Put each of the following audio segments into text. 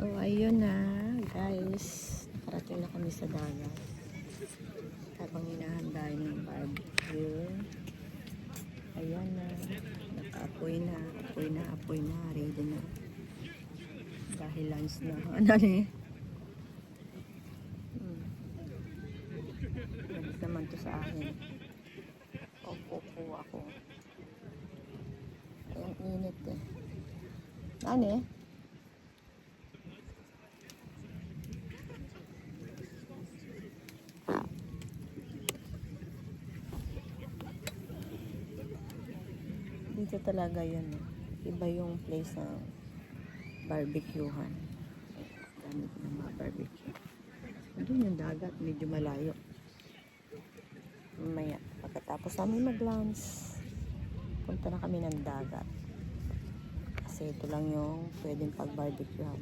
So, ayun na, guys. Nakarating na kami sa dagat. Habang hinahanda yung barbecue. Ayan na. Naka-apoy na. Apoy na. Ready na. Dahil lunch na. Ano eh? Nagis naman to sa akin. Opo ako. Ayan, init eh. Ano eh? Dito talaga yun. Iba yung place ng barbecuehan. Gamit ng mga barbecue. Doon yung dagat. Medyo malayo. Mamaya. Pagkatapos namin mag-lunch, punta na kami ng dagat. Kasi ito lang yung pwedeng pag-barbecuehan.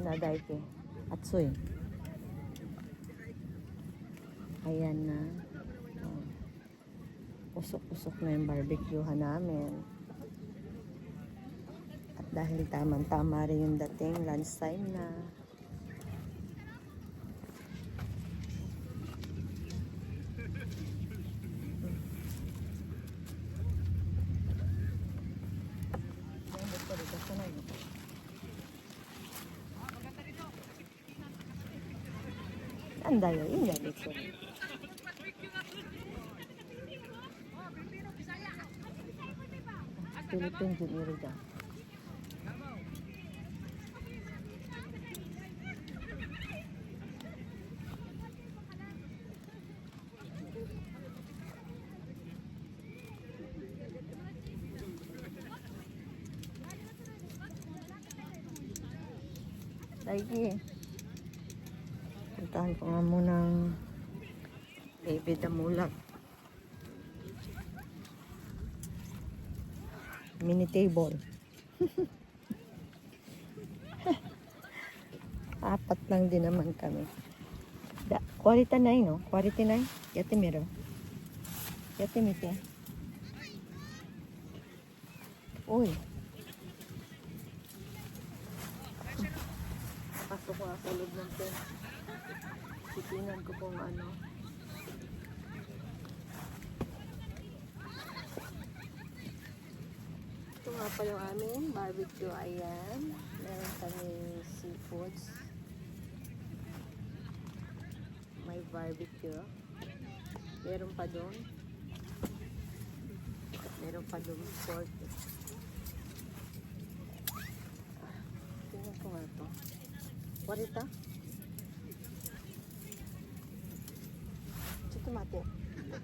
Nadaike. Atsoy. Ayan na. Usok-usok na yung barbecuehan namin. At dahil tamang-tama rin yung dating, lunch time na. Andayo, yun yan dito. Philippine Junior dyan. Lagi. Puntahan ko nga munang Baby Damulag. Mini table. Apat lang din naman kami. Quality 9, no? Quality 9? Yate miro. Yate mite. Uy. Pasok ko sa loob ng tent. Titingnan ko kung ano. Ito nga pa yung aming barbecue. Ayan. Meron kami seafoods. May barbecue. Meron pa doon. Meron pa doon pork. Tingnan ko nga ito. Warita? Ito mate.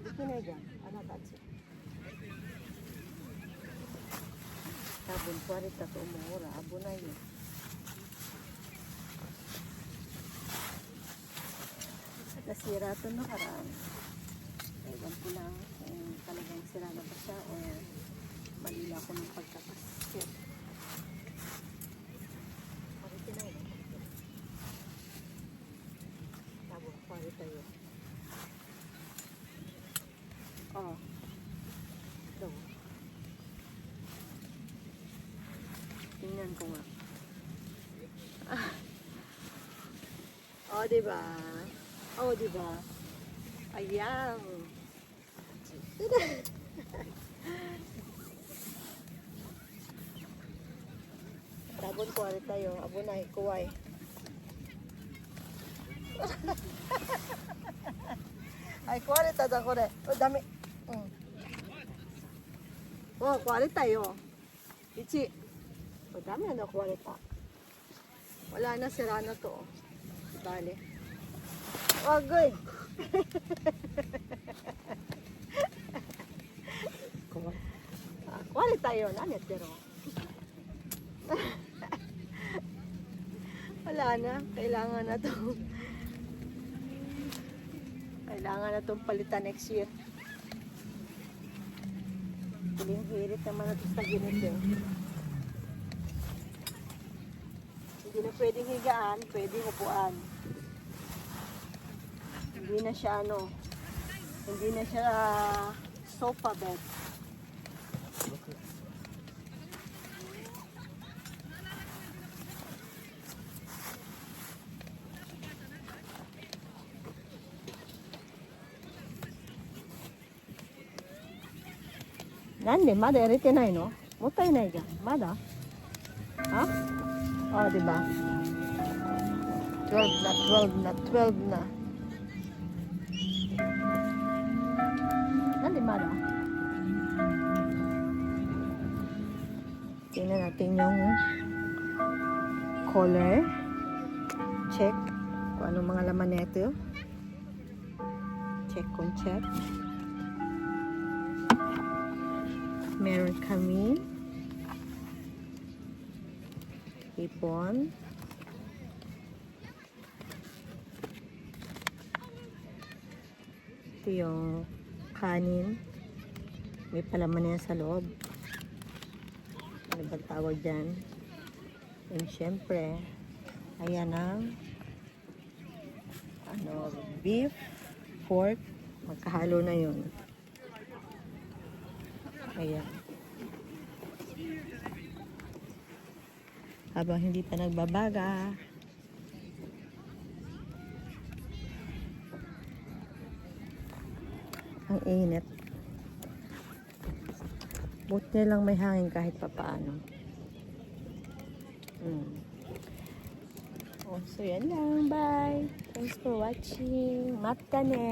Ikinay dyan. Ano tatsi? Sabon, warita ito umura. Abo na yun. Nasira ito nakaraan. Ewan ko lang kung talagang sira na ba siya o malila ko ng pagkakasit. Warita na yun. Sabon, warita yun. Oh. Ito. Tingnan ko nga. Oh, diba? Oh, diba? Ayan. Sabon ko ulit tayo. Abunay, kuway. Ay, kuwari tayo ko rin. Oh, dami. Oh, kuwari tayo. Ichi. Oh, dami na kuwari ta. Wala na, sira na to. Bale. Oh, good. Kuwari tayo. Nanit, pero. Wala na. Kailangan na to. Kailangan na itong palitan next year. Hiling-hirit naman na ito sa ginit eh. Hindi na pwedeng higaan, pwedeng upuan. Hindi na siya ano, hindi na siya sofa bed. Nande, mada yarete nai no? Mottai nai jan. Mada? Ha? Oh, diba? 12 na. Nande, mada? Tingnan natin yung color. Check kung anong mga laman nito. Check kung check. Meron kami ipon, ito yung kanin, may palaman yan sa loob. Ano ba tawag dyan? And syempre ayan ang beef, pork, magkahalo na yun. Ayan. Habang hindi pa nagbabaga, ang init. Buti lang may hangin kahit papaano. Oh, so yan lang. Bye. Thanks for watching. Mata ne.